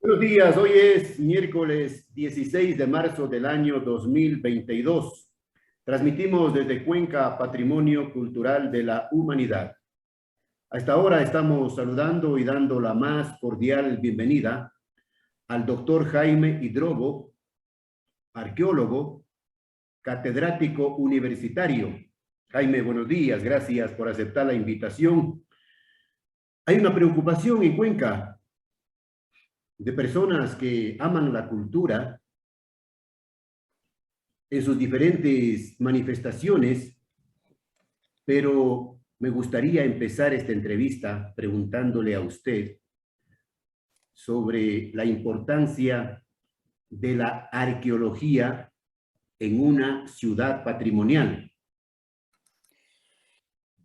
Buenos días, hoy es miércoles 16 de marzo del año 2022. Transmitimos desde Cuenca Patrimonio Cultural de la Humanidad. A esta hora estamos saludando y dando la más cordial bienvenida al doctor Jaime Hidrobo, arqueólogo, catedrático universitario. Jaime, buenos días, gracias por aceptar la invitación. Hay una preocupación en Cuenca de personas que aman la cultura en sus diferentes manifestaciones, pero me gustaría empezar esta entrevista preguntándole a usted sobre la importancia de la arqueología en una ciudad patrimonial.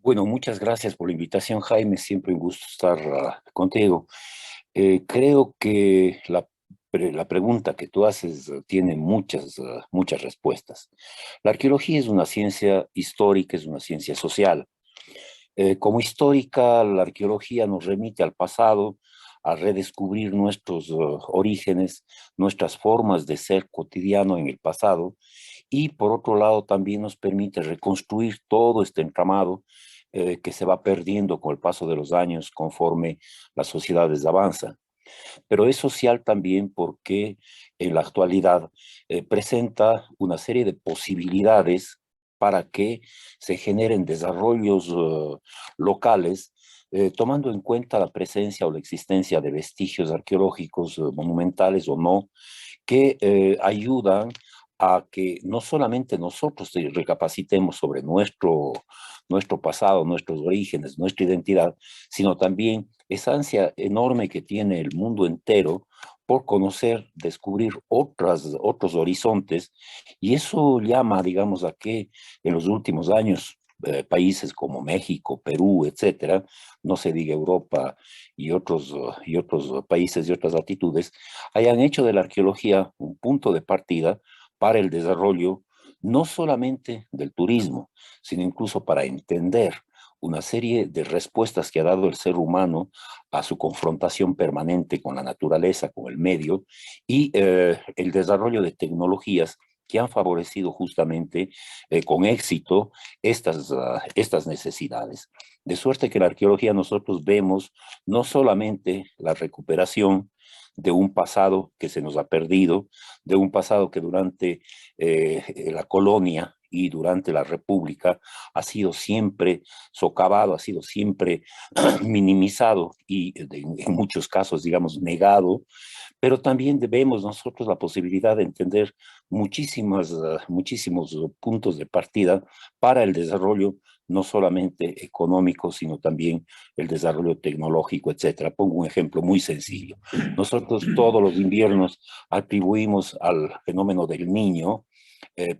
Bueno, muchas gracias por la invitación, Jaime. Siempre un gusto estar contigo. Creo que la pregunta que tú haces tiene muchas respuestas. La arqueología es una ciencia histórica, es una ciencia social. Como histórica, la arqueología nos remite al pasado, a redescubrir nuestros orígenes, nuestras formas de ser cotidiano en el pasado, y por otro lado también nos permite reconstruir todo este entramado que se va perdiendo con el paso de los años conforme las sociedades avanzan. Pero es social también porque en la actualidad presenta una serie de posibilidades para que se generen desarrollos locales, tomando en cuenta la presencia o la existencia de vestigios arqueológicos monumentales o no, que ayudan a que no solamente nosotros recapacitemos sobre nuestro pasado, nuestros orígenes, nuestra identidad, sino también esa ansia enorme que tiene el mundo entero por conocer, descubrir otros horizontes, y eso llama, digamos, a que en los últimos años países como México, Perú, etcétera, no se diga Europa y otros países y otras latitudes, hayan hecho de la arqueología un punto de partida para el desarrollo no solamente del turismo, sino incluso para entender una serie de respuestas que ha dado el ser humano a su confrontación permanente con la naturaleza, con el medio, y el desarrollo de tecnologías que han favorecido justamente con éxito estas necesidades. De suerte que en la arqueología nosotros vemos no solamente la recuperación de un pasado que se nos ha perdido, de un pasado que durante la colonia y durante la República ha sido siempre socavado, ha sido siempre minimizado y en muchos casos, digamos, negado, pero también vemos nosotros la posibilidad de entender muchísimos puntos de partida para el desarrollo no solamente económico, sino también el desarrollo tecnológico, etcétera. Pongo un ejemplo muy sencillo. Nosotros todos los inviernos atribuimos al fenómeno del Niño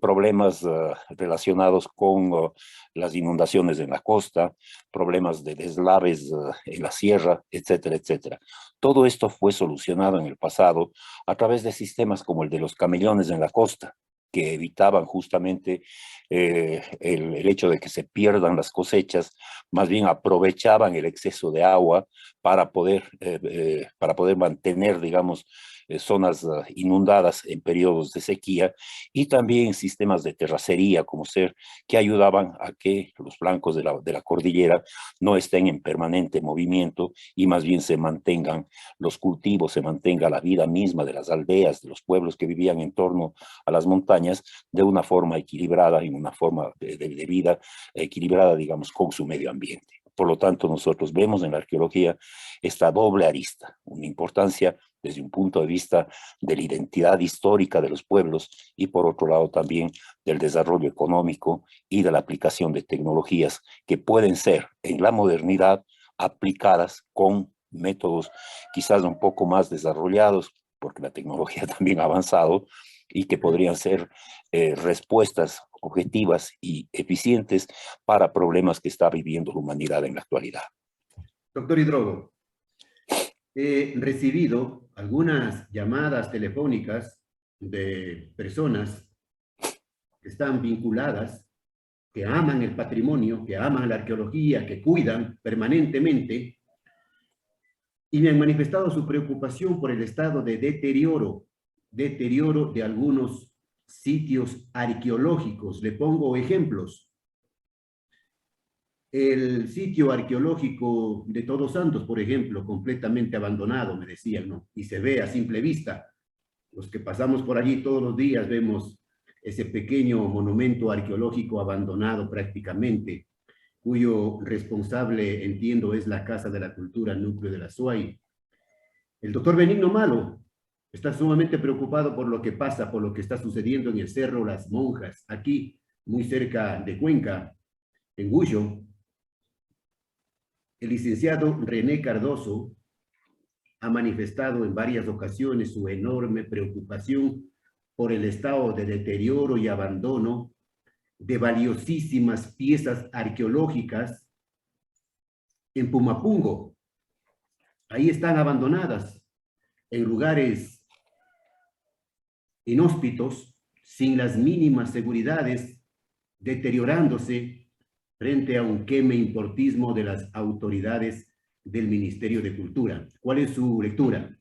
problemas relacionados con las inundaciones en la costa, problemas de deslaves en la sierra, etcétera, etcétera. Todo esto fue solucionado en el pasado a través de sistemas como el de los camellones en la costa, que evitaban justamente el hecho de que se pierdan las cosechas, más bien aprovechaban el exceso de agua para poder mantener, digamos, zonas inundadas en periodos de sequía, y también sistemas de terracería como ser que ayudaban a que los flancos de la cordillera no estén en permanente movimiento y más bien se mantengan los cultivos, se mantenga la vida misma de las aldeas, de los pueblos que vivían en torno a las montañas de una forma equilibrada, en una forma de vida equilibrada, digamos, con su medio ambiente. Por lo tanto, nosotros vemos en la arqueología esta doble arista, una importancia desde un punto de vista de la identidad histórica de los pueblos y por otro lado también del desarrollo económico y de la aplicación de tecnologías que pueden ser en la modernidad aplicadas con métodos quizás un poco más desarrollados, porque la tecnología también ha avanzado, y que podrían ser respuestas objetivas y eficientes para problemas que está viviendo la humanidad en la actualidad. Doctor Hidrobo, he recibido algunas llamadas telefónicas de personas que están vinculadas, que aman el patrimonio, que aman la arqueología, que cuidan permanentemente y me han manifestado su preocupación por el estado de deterioro de algunos sitios arqueológicos. Le pongo ejemplos. El sitio arqueológico de Todos Santos, por ejemplo, completamente abandonado, me decían, ¿no? Y se ve a simple vista. Los que pasamos por allí todos los días vemos ese pequeño monumento arqueológico abandonado prácticamente, cuyo responsable, entiendo, es la Casa de la Cultura, núcleo de la SUAY. El doctor Benigno Malo está sumamente preocupado por lo que pasa, por lo que está sucediendo en el Cerro Las Monjas, aquí, muy cerca de Cuenca, en Huyo. El licenciado René Cardoso ha manifestado en varias ocasiones su enorme preocupación por el estado de deterioro y abandono de valiosísimas piezas arqueológicas en Pumapungo. Ahí están abandonadas en lugares inhóspitos, sin las mínimas seguridades, deteriorándose frente a un queme-importismo de las autoridades del Ministerio de Cultura. ¿Cuál es su lectura?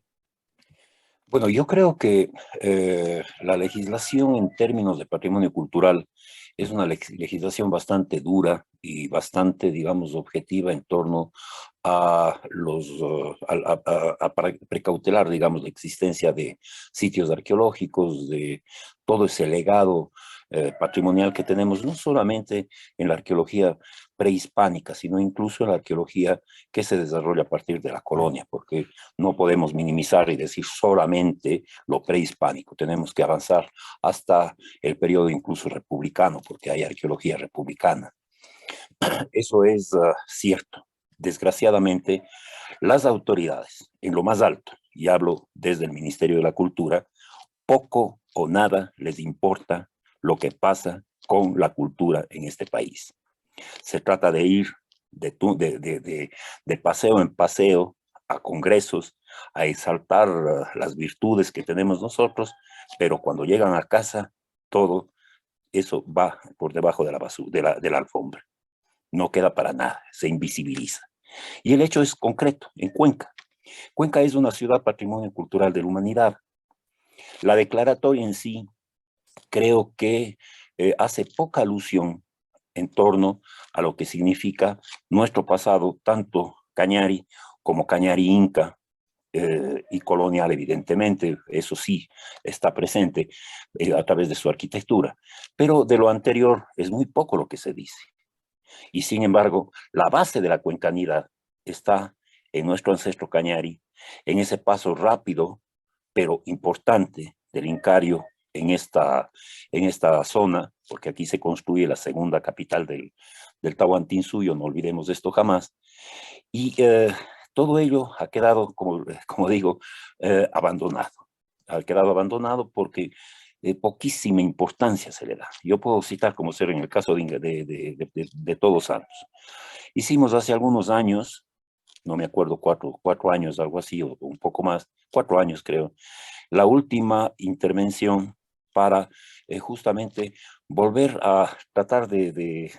Bueno, yo creo que la legislación en términos de patrimonio cultural es una legislación bastante dura y bastante, digamos, objetiva en torno a precautelar, digamos, la existencia de sitios arqueológicos, de todo ese legado patrimonial que tenemos, no solamente en la arqueología prehispánica, sino incluso en la arqueología que se desarrolla a partir de la colonia, porque no podemos minimizar y decir solamente lo prehispánico, tenemos que avanzar hasta el periodo incluso republicano, porque hay arqueología republicana. Eso es cierto. Desgraciadamente, las autoridades en lo más alto, y hablo desde el Ministerio de la Cultura, poco o nada les importa lo que pasa con la cultura en este país. Se trata de ir de paseo en paseo a congresos, a exaltar las virtudes que tenemos nosotros, pero cuando llegan a casa, todo eso va por debajo de la basura, de la alfombra. No queda para nada, se invisibiliza. Y el hecho es concreto, en Cuenca. Cuenca es una ciudad patrimonio cultural de la humanidad. La declaratoria en sí creo que hace poca alusión en torno a lo que significa nuestro pasado, tanto cañari como cañari inca y colonial, evidentemente, eso sí está presente a través de su arquitectura, pero de lo anterior es muy poco lo que se dice. Y sin embargo, la base de la cuencanidad está en nuestro ancestro cañari, en ese paso rápido, pero importante del Incario en esta zona, porque aquí se construye la segunda capital del Tahuantinsuyo, no olvidemos esto jamás, y todo ello ha quedado, como digo, abandonado. Ha quedado abandonado porque poquísima importancia se le da. Yo puedo citar como ser en el caso de Todos Santos. Hicimos hace algunos años, no me acuerdo, cuatro años, algo así, o un poco más, 4 años creo, la última intervención para justamente volver a tratar de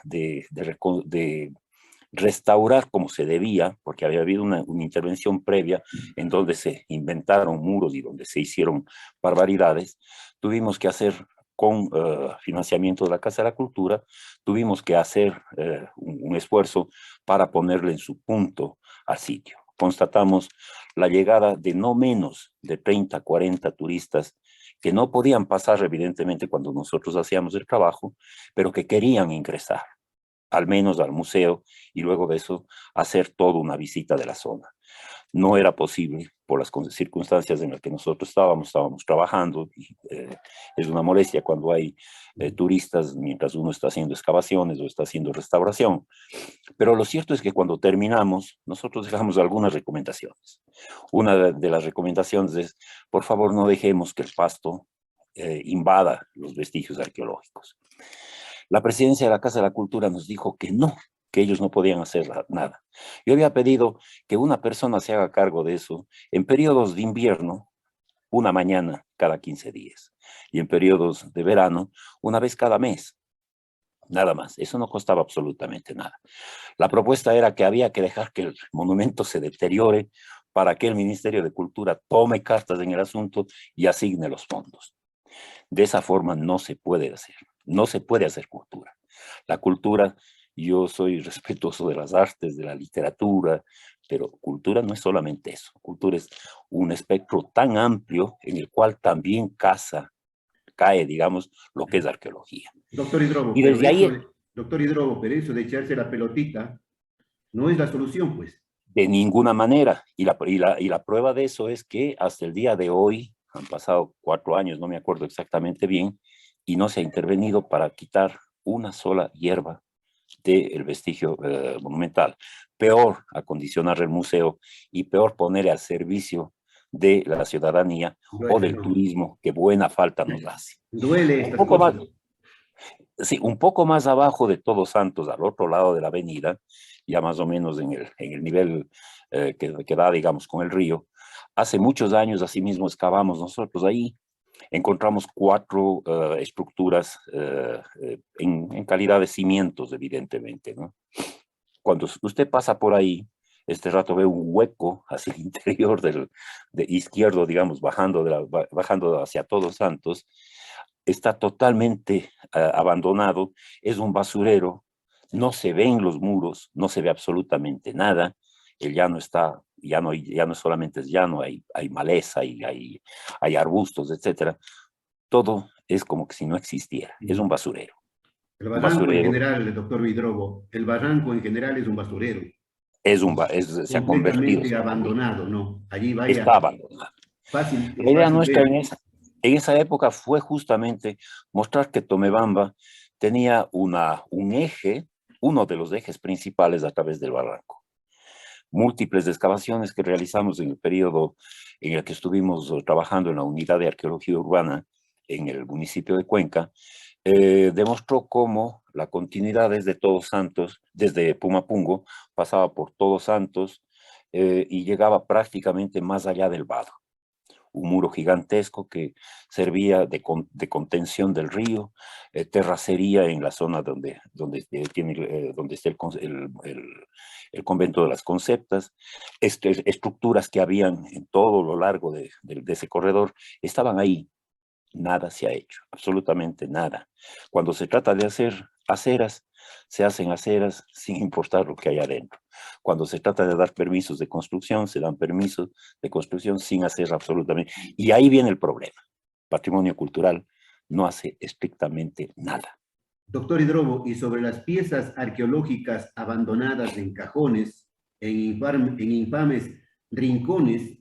restaurar como se debía, porque había habido una intervención previa en donde se inventaron muros y donde se hicieron barbaridades. Tuvimos que hacer con financiamiento de la Casa de la Cultura, tuvimos que hacer un esfuerzo para ponerle en su punto al sitio. Constatamos la llegada de no menos de 30, 40 turistas que no podían pasar evidentemente cuando nosotros hacíamos el trabajo, pero que querían ingresar al menos al museo, y luego de eso hacer toda una visita de la zona. No era posible por las circunstancias en las que nosotros estábamos trabajando, y, es una molestia cuando hay turistas mientras uno está haciendo excavaciones o está haciendo restauración, pero lo cierto es que cuando terminamos, nosotros dejamos algunas recomendaciones. Una de las recomendaciones es, por favor, no dejemos que el pasto invada los vestigios arqueológicos. La presidencia de la Casa de la Cultura nos dijo que no, que ellos no podían hacer nada. Yo había pedido que una persona se haga cargo de eso en periodos de invierno, una mañana cada 15 días, y en periodos de verano, una vez cada mes. Nada más, eso no costaba absolutamente nada. La propuesta era que había que dejar que el monumento se deteriore para que el Ministerio de Cultura tome cartas en el asunto y asigne los fondos. De esa forma no se puede hacer. No se puede hacer cultura. La cultura, yo soy respetuoso de las artes, de la literatura, pero cultura no es solamente eso. Cultura es un espectro tan amplio en el cual también cae, digamos, lo que es arqueología. Doctor Hidrobo, Y desde ahí, doctor Hidrobo, pero eso de echarse la pelotita no es la solución, pues. de ninguna manera. Y la prueba de eso es que hasta el día de hoy, han pasado 4 años, no me acuerdo exactamente bien, y no se ha intervenido para quitar una sola hierba del vestigio monumental. Peor acondicionar el museo y peor poner al servicio de la ciudadanía o Duele, del ¿no? turismo, que buena falta nos hace. Duele Un estas poco más, cosas. sí, un poco más abajo de Todos Santos, al otro lado de la avenida, ya más o menos en el nivel que da, digamos, con el río. Hace muchos años, asimismo, excavamos nosotros ahí, encontramos 4 estructuras en calidad de cimientos, evidentemente, ¿no? Cuando usted pasa por ahí, este rato ve un hueco hacia el interior de izquierdo, digamos, bajando hacia Todos Santos, está totalmente abandonado, es un basurero, no se ven los muros, no se ve absolutamente nada, el llano está, ya no solamente es llano, hay maleza, hay arbustos, etcétera. Todo es como que si no existiera, es un basurero. El Un barranco en basurero general, doctor Hidrobo, el barranco en general es un basurero, se ha convertido, completamente abandonado, ¿no? Allí vaya, está abandonado. fácil, La es idea fácil nuestra ver. en esa época fue justamente mostrar que Tomebamba tenía un eje, uno de los ejes principales a través del barranco. Múltiples excavaciones que realizamos en el periodo en el que estuvimos trabajando en la unidad de arqueología urbana en el municipio de Cuenca, demostró cómo la continuidad desde Todos Santos, desde Pumapungo, pasaba por Todos Santos y llegaba prácticamente más allá del vado. Un muro gigantesco que servía de contención del río, terracería en la zona donde está el convento de las Conceptas, estructuras que habían en todo lo largo de ese corredor, estaban ahí. Nada se ha hecho, absolutamente nada. Cuando se trata de hacer aceras, se hacen aceras sin importar lo que hay adentro. Cuando se trata de dar permisos de construcción, se dan permisos de construcción sin hacer absolutamente. Y ahí viene el problema. Patrimonio cultural no hace estrictamente nada. Doctor Hidrobo, y sobre las piezas arqueológicas abandonadas en cajones, en infames rincones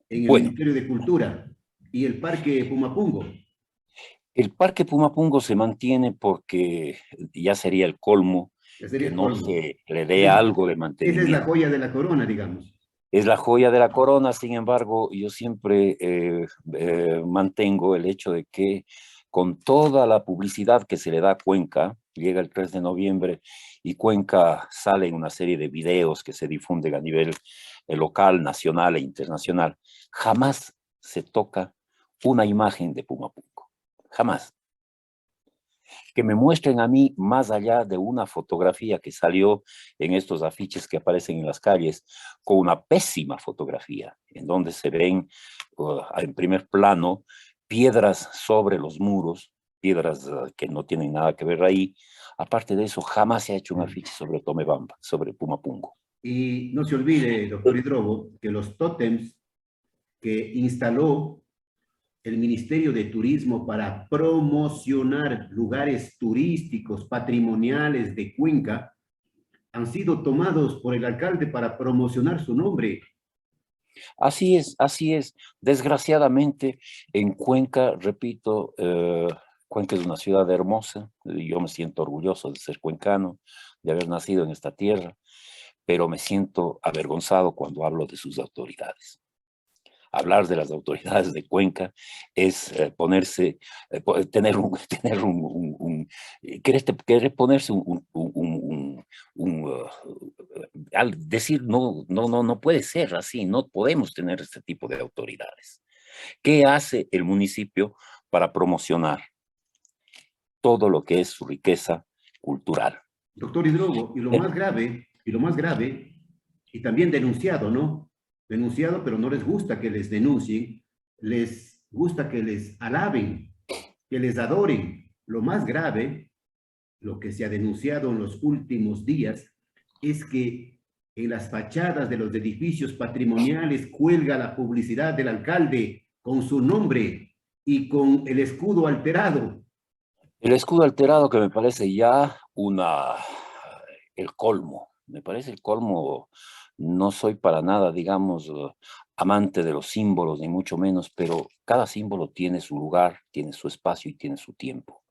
en el Bueno, Ministerio de Cultura y el Parque Pumapungo. el Parque Pumapungo se mantiene porque ya sería el colmo Ya sería que el no colmo. se le dé Esa algo de esa es la mantenimiento. joya de la corona, digamos. Es la joya de la corona, sin embargo, yo siempre mantengo el hecho de que con toda la publicidad que se le da a Cuenca, llega el 3 de noviembre y Cuenca sale en una serie de videos que se difunden a nivel local, nacional e internacional, jamás se toca una imagen de Pumapunco, jamás. Que me muestren a mí más allá de una fotografía que salió en estos afiches que aparecen en las calles, con una pésima fotografía, en donde se ven en primer plano piedras sobre los muros, piedras que no tienen nada que ver ahí. Aparte de eso, jamás se ha hecho un afiche sobre Tomebamba, sobre Pumapungo. Y no se olvide, doctor Hidrobo, que los tótems que instaló el Ministerio de Turismo para promocionar lugares turísticos patrimoniales de Cuenca han sido tomados por el alcalde para promocionar su nombre. Así es, así es. Desgraciadamente, en Cuenca, repito, Cuenca es una ciudad hermosa. Yo me siento orgulloso de ser cuencano, de haber nacido en esta tierra, pero me siento avergonzado cuando hablo de sus autoridades. Hablar de las autoridades de Cuenca es querer ponerse al decir no, no, no, no puede ser así, no podemos tener este tipo de autoridades. ¿Qué hace el municipio para promocionar todo lo que es su riqueza cultural? Doctor Hidrobo, y lo Eh, más grave, y también denunciado, ¿no? denunciado, pero no les gusta que les denuncien, les gusta que les alaben, que les adoren. Lo más grave, lo que se ha denunciado en los últimos días, es que en las fachadas de los edificios patrimoniales cuelga la publicidad del alcalde con su nombre y con el escudo alterado. El escudo alterado que me parece ya el colmo, me parece el colmo. No soy para nada, digamos, amante de los símbolos, ni mucho menos, pero cada símbolo tiene su lugar, tiene su espacio y tiene su tiempo.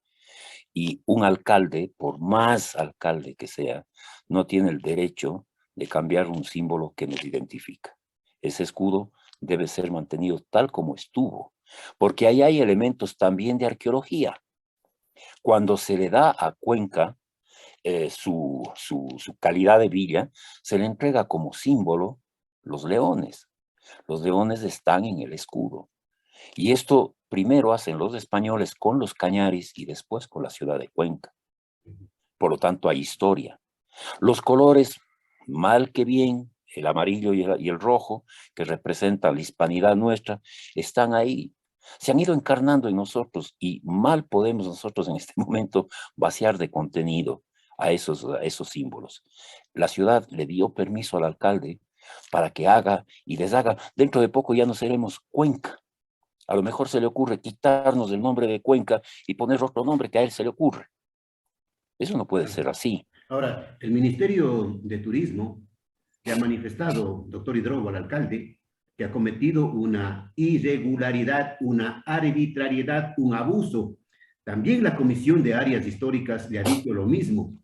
Y un alcalde, por más alcalde que sea, no tiene el derecho de cambiar un símbolo que nos identifica. Ese escudo debe ser mantenido tal como estuvo, porque ahí hay elementos también de arqueología. Cuando se le da a Cuenca su calidad de villa, se le entrega como símbolo los leones. Los leones están en el escudo. Y esto primero hacen los españoles con los cañaris y después con la ciudad de Cuenca. Por lo tanto, hay historia. Los colores, mal que bien, el amarillo y el rojo, que representan la hispanidad nuestra, están ahí. Se han ido encarnando en nosotros y mal podemos nosotros en este momento vaciar de contenido a esos símbolos. La ciudad le dio permiso al alcalde para que haga y deshaga. Dentro de poco ya no seremos Cuenca. A lo mejor se le ocurre quitarnos el nombre de Cuenca y poner otro nombre que a él se le ocurre. Eso no puede ser así. Ahora, el Ministerio de Turismo le ha manifestado, doctor Hidrogo, al alcalde, que ha cometido una irregularidad, una arbitrariedad, un abuso. También la Comisión de Áreas Históricas le ha dicho lo mismo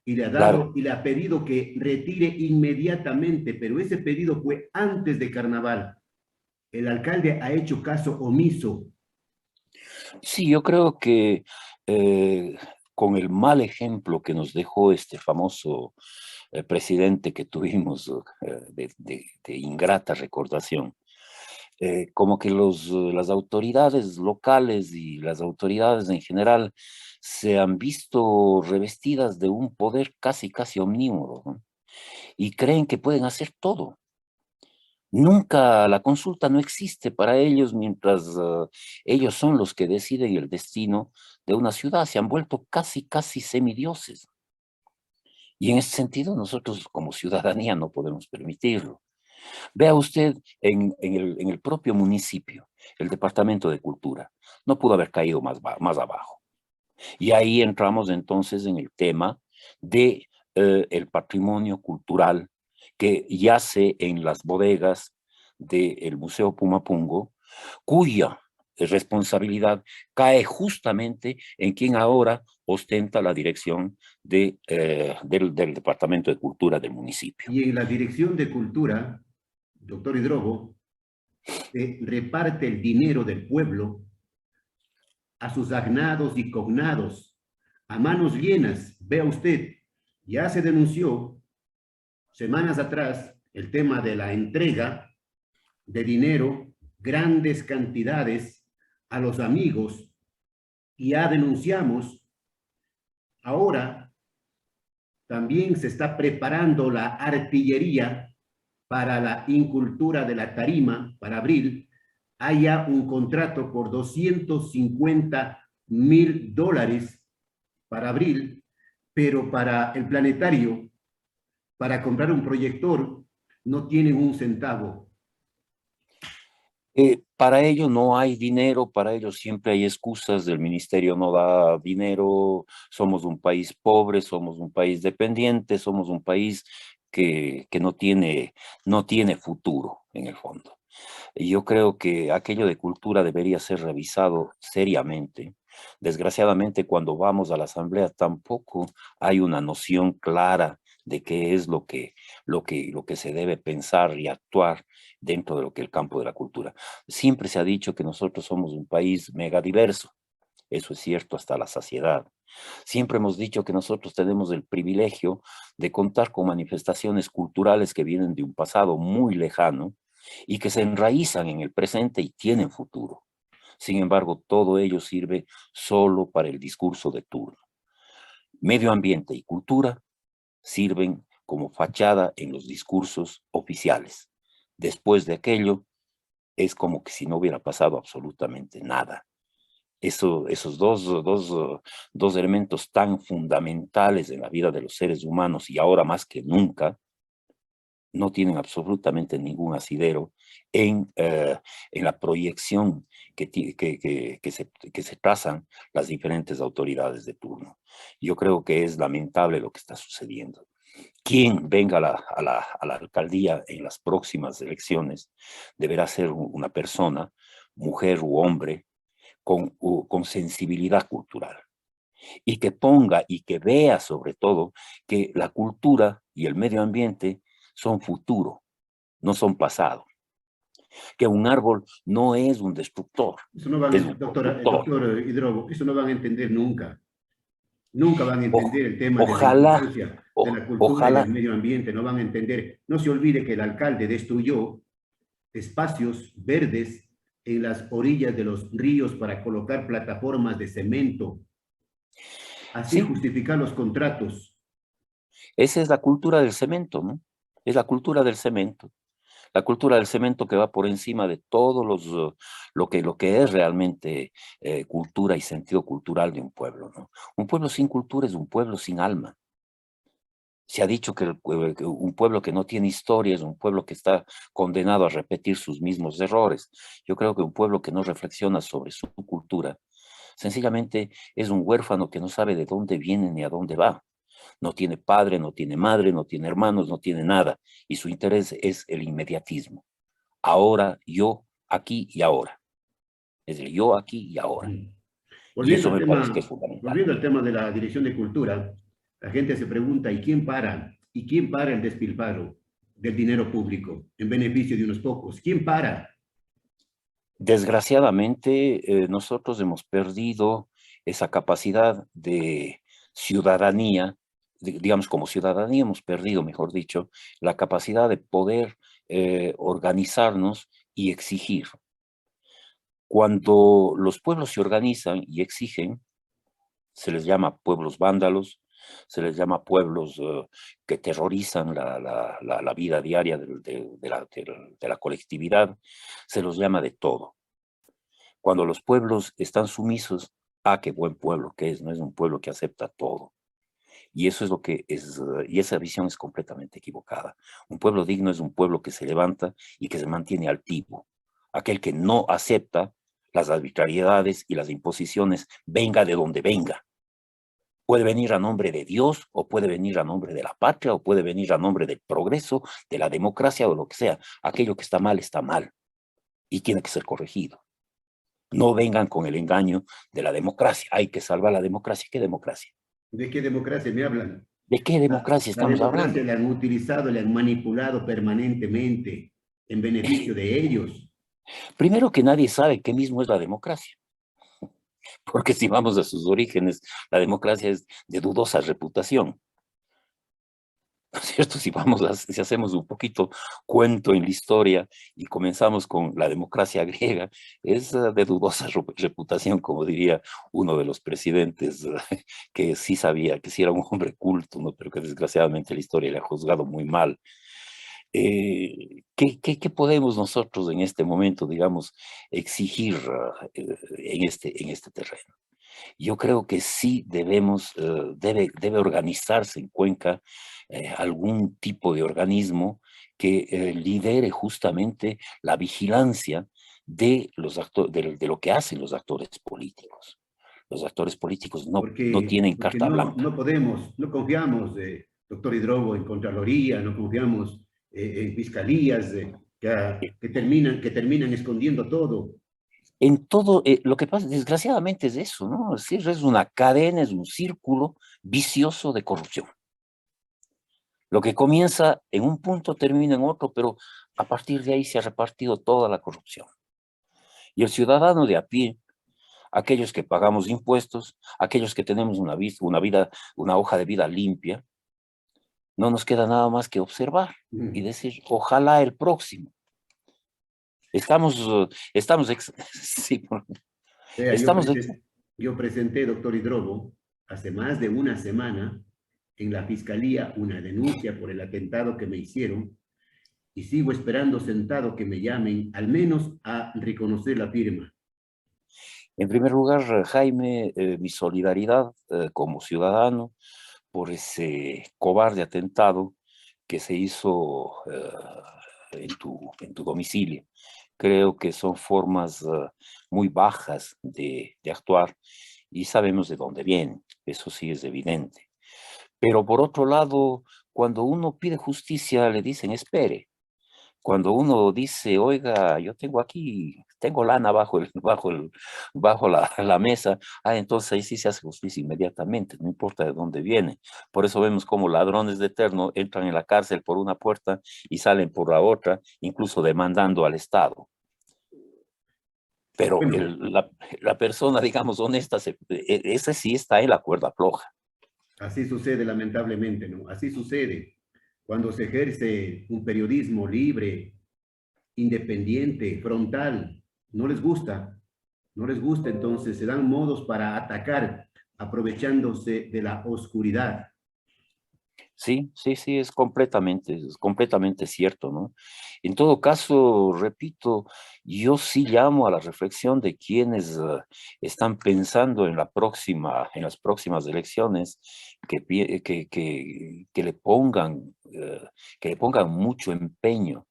y le ha Claro, dado y le ha pedido que retire inmediatamente, pero ese pedido fue antes de Carnaval. El alcalde ha hecho caso omiso. sí, yo creo que eh, con el mal ejemplo que nos dejó este famoso presidente que tuvimos de ingrata recordación, como que las autoridades locales y las autoridades en general se han visto revestidas de un poder casi, casi omnímodo, ¿no? Y creen que pueden hacer todo. Nunca la consulta no existe para ellos mientras ellos son los que deciden el destino de una ciudad. Se han vuelto casi, casi semidioses. Y en ese sentido nosotros como ciudadanía no podemos permitirlo. Vea usted en el propio municipio, el Departamento de Cultura, no pudo haber caído más abajo. Y ahí entramos entonces en el tema de el patrimonio cultural que yace en las bodegas del Museo Pumapungo, cuya responsabilidad cae justamente en quien ahora ostenta la dirección del Departamento de Cultura del municipio. Y en la Dirección de Cultura, doctor Hidrogo, se reparte el dinero del pueblo a sus agnados y cognados, a manos llenas. Vea usted, ya se denunció semanas atrás el tema de la entrega de dinero, grandes cantidades a los amigos, y ya denunciamos. Ahora también se está preparando la artillería para la incultura de la tarima para abril. Haya un contrato por $250,000 para abril, pero para el planetario, para comprar un proyector, no tienen un centavo. Para ello no hay dinero, para ello siempre hay excusas, el ministerio no da dinero, somos un país pobre, somos un país dependiente, somos un país que no tiene futuro en el fondo. Y yo creo que aquello de cultura debería ser revisado seriamente. Desgraciadamente, cuando vamos a la asamblea tampoco hay una noción clara de qué es lo que se debe pensar y actuar dentro de lo que es el campo de la cultura. Siempre se ha dicho que nosotros somos un país megadiverso. Eso es cierto hasta la saciedad. Siempre hemos dicho que nosotros tenemos el privilegio de contar con manifestaciones culturales que vienen de un pasado muy lejano y que se enraizan en el presente y tienen futuro. Sin embargo, todo ello sirve solo para el discurso de turno. Medio ambiente y cultura sirven como fachada en los discursos oficiales. Después de aquello, es como que si no hubiera pasado absolutamente nada. Esos dos elementos tan fundamentales en la vida de los seres humanos y ahora más que nunca, no tienen absolutamente ningún asidero en la proyección que se trazan las diferentes autoridades de turno. Yo creo que es lamentable lo que está sucediendo. Quien venga a la alcaldía en las próximas elecciones deberá ser una persona, mujer u hombre, con sensibilidad cultural y que ponga y que vea sobre todo que la cultura y el medio ambiente son futuro, no son pasado, que un árbol no es un destructor, Eso no van, es un constructor. doctor Hidrogo, eso no van a entender nunca. Nunca van a O- entender el tema de la ojalá, importancia de la cultura y del ojalá, medio ambiente, no van a entender. No se olvide que el alcalde destruyó espacios verdes en las orillas de los ríos para colocar plataformas de cemento, así sí, justificar los contratos. esa es la cultura del cemento, ¿no? Es la cultura del cemento. La cultura del cemento que va por encima de todo lo que es realmente cultura y sentido cultural de un pueblo, ¿no? Un pueblo sin cultura es un pueblo sin alma. Se ha dicho que un pueblo que no tiene historia es un pueblo que está condenado a repetir sus mismos errores. Yo creo que un pueblo que no reflexiona sobre su cultura, sencillamente es un huérfano que no sabe de dónde viene ni a dónde va. No tiene padre, no tiene madre, no tiene hermanos, no tiene nada. Y su interés es el inmediatismo. Ahora, yo, aquí y ahora. Es decir, yo aquí y ahora. Y Volviendo eso al me parece que es tema, fundamental. volviendo al tema de la Dirección de Cultura, la gente se pregunta, ¿y quién para? ¿Y quién para el despilfarro del dinero público en beneficio de unos pocos? ¿Quién para? Desgraciadamente, nosotros hemos perdido esa capacidad de ciudadanía, digamos, como ciudadanía hemos perdido, mejor dicho, la capacidad de poder organizarnos y exigir. Cuando los pueblos se organizan y exigen, se les llama pueblos vándalos, se les llama pueblos que terrorizan la vida diaria de la colectividad, se los llama de todo. Cuando los pueblos están sumisos, qué buen pueblo que es, no es un pueblo que acepta todo. Y eso es lo que es, y esa visión es completamente equivocada. Un pueblo digno es un pueblo que se levanta y que se mantiene altivo. Aquel que no acepta las arbitrariedades y las imposiciones, venga de donde venga. Puede venir a nombre de Dios, o puede venir a nombre de la patria, o puede venir a nombre del progreso, de la democracia o lo que sea. Aquello que está mal y tiene que ser corregido. No vengan con el engaño de la democracia. Hay que salvar la democracia. ¿Qué democracia? ¿De qué democracia me hablan? ¿De qué democracia La estamos democracia hablando? la han utilizado, la han manipulado permanentemente en beneficio de ellos. Primero que nadie sabe qué mismo es la democracia, porque si vamos a sus orígenes, la democracia es de dudosa reputación. ¿No es cierto? Si hacemos un poquito cuento en la historia y comenzamos con la democracia griega, es de dudosa reputación, como diría uno de los presidentes, que sí sabía, que sí era un hombre culto, ¿no? Pero que desgraciadamente la historia le ha juzgado muy mal. ¿Qué podemos nosotros en este momento, digamos, exigir en este terreno? Yo creo que sí debe organizarse en Cuenca algún tipo de organismo que lidere justamente la vigilancia de lo que hacen los actores políticos. Los actores políticos no tienen Porque carta blanca. no podemos, no confiamos, doctor Hidrogo, en Contraloría, no confiamos en fiscalías que terminan escondiendo todo. En todo, lo que pasa, desgraciadamente, es eso, ¿no? Es decir, es una cadena, es un círculo vicioso de corrupción. Lo que comienza en un punto termina en otro, pero a partir de ahí se ha repartido toda la corrupción. Y el ciudadano de a pie, aquellos que pagamos impuestos, aquellos que tenemos una hoja de vida limpia, no nos queda nada más que observar y Mm. decir, ojalá el próximo. Sí, Vea, estamos, yo presenté, doctor Hidrogo, hace más de una semana en la fiscalía una denuncia por el atentado que me hicieron y sigo esperando sentado que me llamen, al menos a reconocer la firma. En primer lugar, Jaime, mi solidaridad como ciudadano por ese cobarde atentado que se hizo en tu domicilio. Creo que son formas muy bajas de actuar y sabemos de dónde vienen, eso sí es evidente. Pero por otro lado, cuando uno pide justicia, le dicen espere. Cuando uno dice, oiga, yo tengo aquí, tengo lana bajo la mesa, entonces ahí sí se hace justicia inmediatamente, no importa de dónde viene. Por eso vemos como ladrones de eterno entran en la cárcel por una puerta y salen por la otra, incluso demandando al Estado. Pero Bueno, la persona, digamos, honesta, esa sí está en la cuerda floja. así sucede lamentablemente, ¿no? Así sucede cuando se ejerce un periodismo libre, independiente, frontal. No les gusta, no les gusta, entonces se dan modos para atacar aprovechándose de la oscuridad. Sí, sí, sí, es completamente cierto, ¿no? En todo caso, repito, yo sí llamo a la reflexión de quienes están pensando en en las próximas elecciones, que le pongan mucho empeño,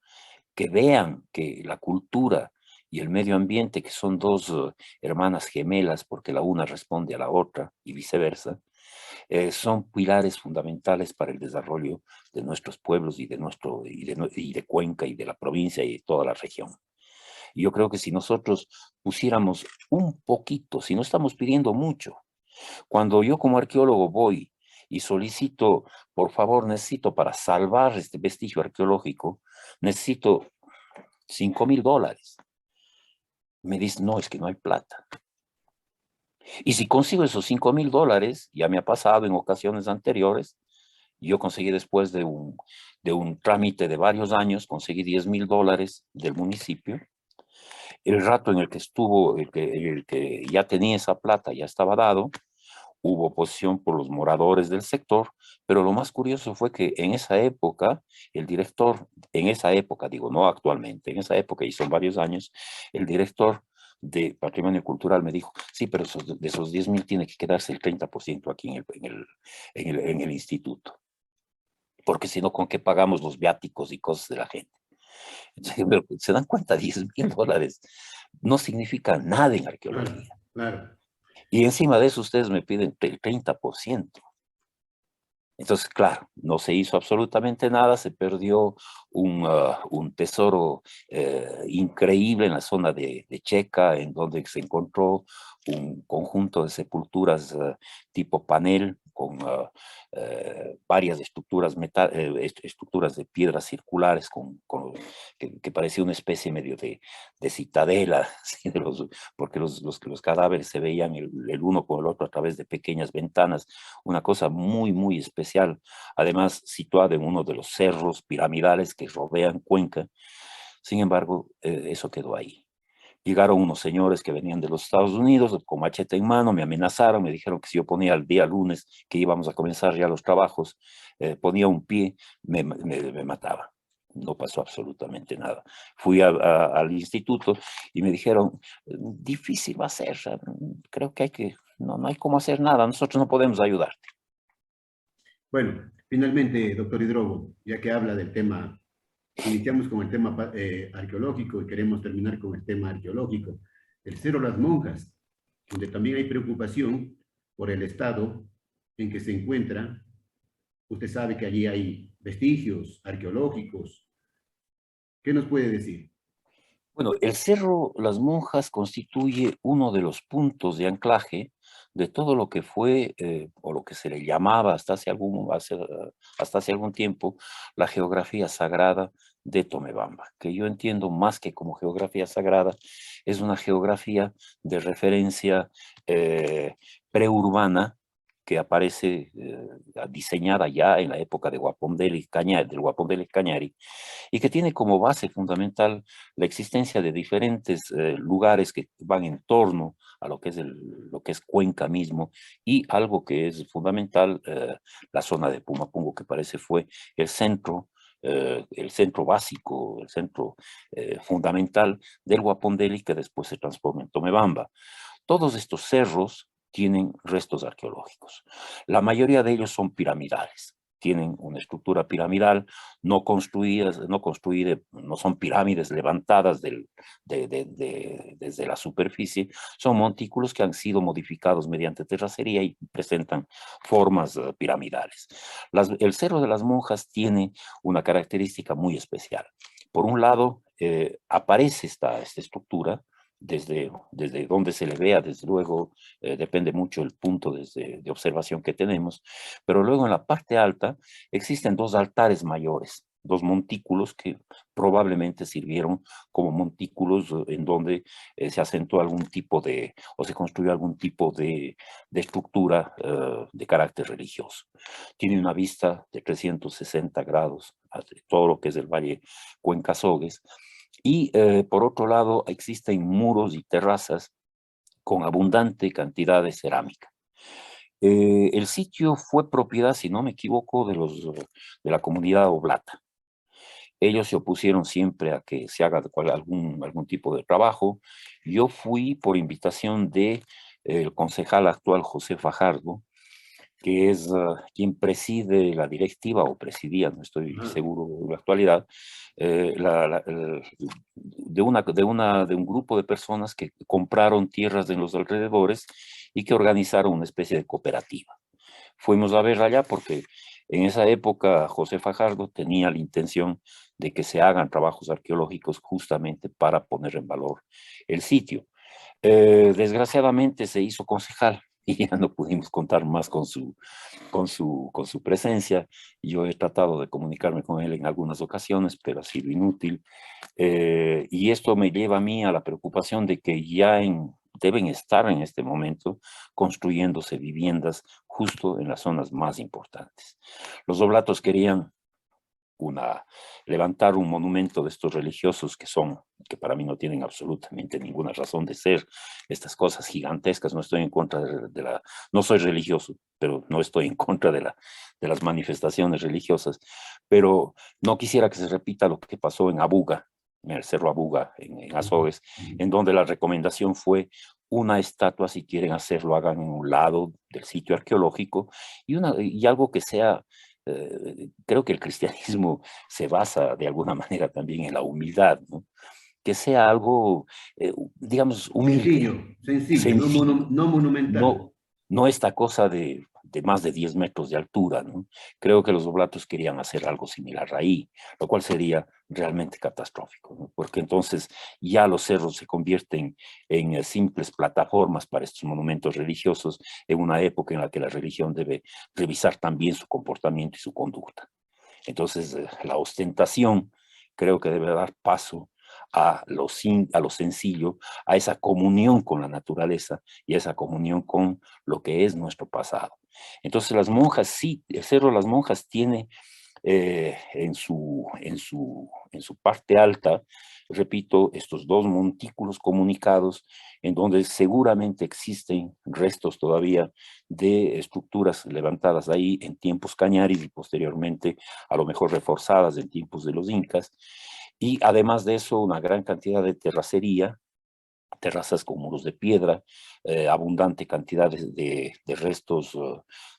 que vean que la cultura y el medio ambiente, que son dos hermanas gemelas, porque la una responde a la otra y viceversa, son pilares fundamentales para el desarrollo de nuestros pueblos y de Cuenca y de la provincia y de toda la región. Y yo creo que si nosotros pusiéramos un poquito, si no estamos pidiendo mucho, cuando yo como arqueólogo voy y solicito, por favor, necesito para salvar este vestigio arqueológico, necesito $5,000. Me dicen, no, es que no hay plata. Y si consigo esos $5,000, ya me ha pasado en ocasiones anteriores, yo conseguí después de un trámite de varios años, conseguí $10,000 del municipio. El rato en el que estuvo, el que ya tenía esa plata, ya estaba dado, hubo oposición por los moradores del sector, pero lo más curioso fue que en esa época, el director, en esa época, digo, no actualmente, en esa época, y son varios años, el director de Patrimonio Cultural me dijo, sí, pero de esos 10,000 tiene que quedarse el 30% aquí en el instituto, porque si no, ¿con qué pagamos los viáticos y cosas de la gente? Entonces, pero se dan cuenta, $10,000 no significa nada en Claro, arqueología. claro. Y encima de eso ustedes me piden el 30%. Entonces, claro, no se hizo absolutamente nada, se perdió un tesoro increíble en la zona de Checa, en donde se encontró un conjunto de sepulturas tipo panel con varias estructuras, estructuras de piedras circulares que parecía una especie medio de citadela, ¿sí? Porque los cadáveres se veían el uno con el otro a través de pequeñas ventanas, una cosa muy, muy especial, además situada en uno de los cerros piramidales que rodean Cuenca. Sin embargo, eso quedó ahí. Llegaron unos señores que venían de los Estados Unidos con machete en mano, me amenazaron, me dijeron que si yo ponía el día lunes que íbamos a comenzar ya los trabajos, ponía un pie, me mataba. No pasó absolutamente nada. Fui al instituto y me dijeron, difícil va a ser, creo que no hay cómo hacer nada, nosotros no podemos ayudar. Bueno, finalmente, doctor Hidrobo, ya que habla del tema, iniciamos con el tema arqueológico y queremos terminar con el tema arqueológico. El Cerro Las Monjas, donde también hay preocupación por el estado en que se encuentra. Usted sabe que allí hay vestigios arqueológicos. ¿Qué nos puede decir? Bueno, el Cerro Las Monjas constituye uno de los puntos de anclaje de todo lo que fue, o lo que se le llamaba hasta hace algún tiempo, la geografía sagrada de Tomebamba, que yo entiendo más que como geografía sagrada, es una geografía de referencia preurbana que aparece diseñada ya en la época de del Guapondel Cañari, y que tiene como base fundamental la existencia de diferentes lugares que van en torno a lo que es Cuenca mismo, y algo que es fundamental, la zona de Pumapungo, que parece fue el centro el centro básico, el centro fundamental del Huapondeli, que después se transforma en Tomebamba. Todos estos cerros tienen restos arqueológicos. La mayoría de ellos son piramidales. Tienen una estructura piramidal, no construidas, no son pirámides levantadas desde la superficie, son montículos que han sido modificados mediante terracería y presentan formas piramidales. El Cerro de las Monjas tiene una característica muy especial. Por un lado, aparece esta estructura, desde donde se le vea, desde luego, depende mucho el punto de observación que tenemos, pero luego en la parte alta existen dos altares mayores, dos montículos que probablemente sirvieron como montículos en donde se asentó algún tipo o se construyó algún tipo de estructura de carácter religioso. Tiene una vista de 360 grados a todo lo que es el Valle Cuenca-Sogues. Y por otro lado, existen muros y terrazas con abundante cantidad de cerámica. El sitio fue propiedad, si no me equivoco, de la comunidad oblata. Ellos se opusieron siempre a que se haga algún tipo de trabajo. Yo fui por invitación del concejal actual José Fajardo, que es quien preside la directiva, o presidía, no estoy seguro de la actualidad, de un grupo de personas que compraron tierras en los alrededores y que organizaron una especie de cooperativa. Fuimos a ver allá porque en esa época José Fajardo tenía la intención de que se hagan trabajos arqueológicos justamente para poner en valor el sitio. Desgraciadamente se hizo concejal y ya no pudimos contar más con su presencia. Yo he tratado de comunicarme con él en algunas ocasiones, pero ha sido inútil. Y esto me lleva a mí a la preocupación de que deben estar en este momento construyéndose viviendas justo en las zonas más importantes. Los oblatos querían levantar un monumento de estos religiosos que para mí no tienen absolutamente ninguna razón de ser, estas cosas gigantescas. No estoy en contra no soy religioso, pero no estoy en contra de las manifestaciones religiosas, pero no quisiera que se repita lo que pasó en Abuga, en el Cerro Abuga, en Azogues, en donde la recomendación fue una estatua, si quieren hacerlo, hagan en un lado del sitio arqueológico y algo que sea. Creo que el cristianismo se basa de alguna manera también en la humildad, ¿no? Que sea algo, digamos, humilde, Sencillo, sencillo, no monumental. no esta cosa de más de 10 metros de altura, ¿no? Creo que los oblatos querían hacer algo similar ahí, lo cual sería realmente catastrófico, ¿no? Porque entonces ya los cerros se convierten en simples plataformas para estos monumentos religiosos en una época en la que la religión debe revisar también su comportamiento y su conducta. Entonces, la ostentación creo que debe dar paso a lo sencillo, a esa comunión con la naturaleza y a esa comunión con lo que es nuestro pasado. Entonces las monjas, sí, el Cerro de las Monjas tiene en su parte alta, repito, estos dos montículos comunicados en donde seguramente existen restos todavía de estructuras levantadas ahí en tiempos cañaris y posteriormente a lo mejor reforzadas en tiempos de los incas. Y además de eso, una gran cantidad de terracería, terrazas con muros de piedra, abundante cantidad de restos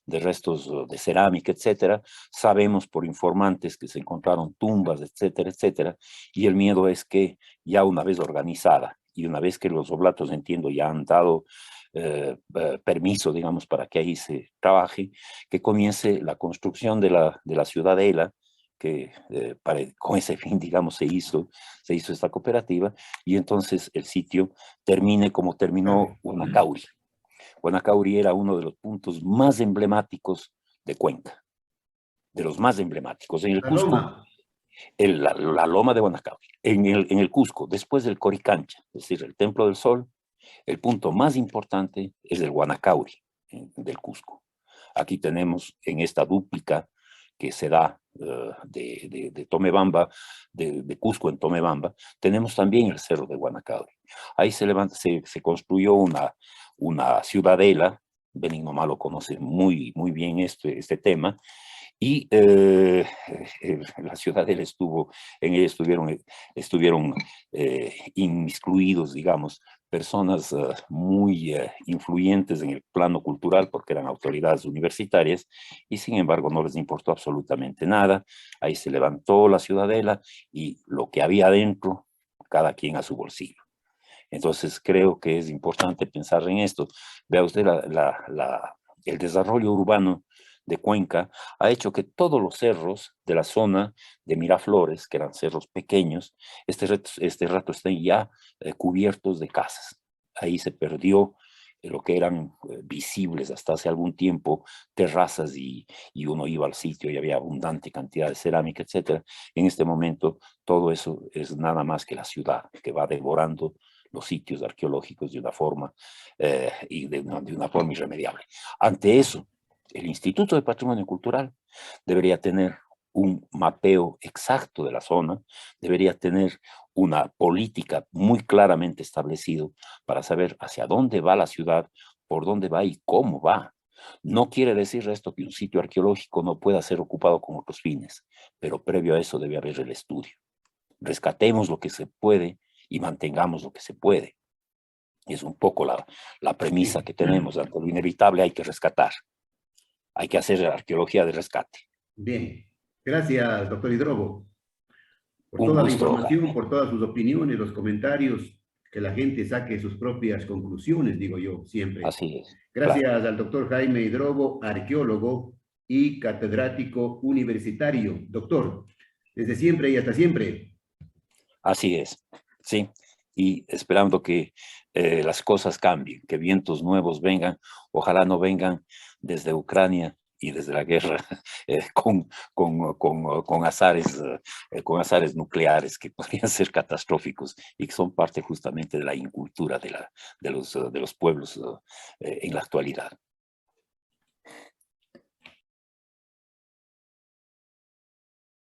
de cerámica, etcétera. Sabemos por informantes que se encontraron tumbas, etcétera, etcétera, y el miedo es que ya una vez organizada y una vez que los oblatos, entiendo, ya han dado permiso, digamos, para que ahí se trabaje, que comience la construcción de la ciudadela, que con ese fin, digamos, se hizo esta cooperativa, y entonces el sitio termine como terminó Huanacauri. Huanacauri era uno de los puntos más emblemáticos de Cuenca, de los más emblemáticos. En el La Cusco, loma. la loma de Huanacauri. En el Cusco, después del Coricancha, es decir, el Templo del Sol, el punto más importante es el Huanacauri, del Cusco. Aquí tenemos en esta dúplica que se da de Tomebamba, de Cusco en Tomebamba, tenemos también el Cerro de Huanacauri. Ahí se construyó una ciudadela. Benigno Malo conoce muy, muy bien este tema, Y la Ciudadela en ella estuvieron inmiscuidos, digamos, personas muy influyentes en el plano cultural porque eran autoridades universitarias y sin embargo no les importó absolutamente nada. Ahí se levantó la Ciudadela y lo que había adentro, cada quien a su bolsillo. Entonces creo que es importante pensar en esto. Vea usted el desarrollo urbano de Cuenca ha hecho que todos los cerros de la zona de Miraflores, que eran cerros pequeños, este rato estén ya cubiertos de casas. Ahí se perdió lo que eran visibles hasta hace algún tiempo, terrazas y uno iba al sitio y había abundante cantidad de cerámica, etc. En este momento todo eso es nada más que la ciudad que va devorando los sitios arqueológicos de una forma y de una forma irremediable. Ante eso, el Instituto de Patrimonio Cultural debería tener un mapeo exacto de la zona, debería tener una política muy claramente establecida para saber hacia dónde va la ciudad, por dónde va y cómo va. No quiere decir esto que un sitio arqueológico no pueda ser ocupado con otros fines, pero previo a eso debe haber el estudio. Rescatemos lo que se puede y mantengamos lo que se puede. Es un poco la premisa que tenemos. Ante lo inevitable hay que rescatar. Hay que hacer arqueología de rescate. Bien, gracias, doctor Hidrobo, por Un toda la gusto, información, Jaime. por todas sus opiniones, los comentarios, que la gente saque sus propias conclusiones, digo yo, siempre. Así es, claro. Gracias al doctor Jaime Hidrobo, arqueólogo y catedrático universitario. Doctor, desde siempre y hasta siempre. Así es, sí. Y esperando que las cosas cambien, que vientos nuevos vengan, ojalá no vengan desde Ucrania y desde la guerra con azares nucleares que podrían ser catastróficos y que son parte justamente de la incultura de los pueblos en la actualidad.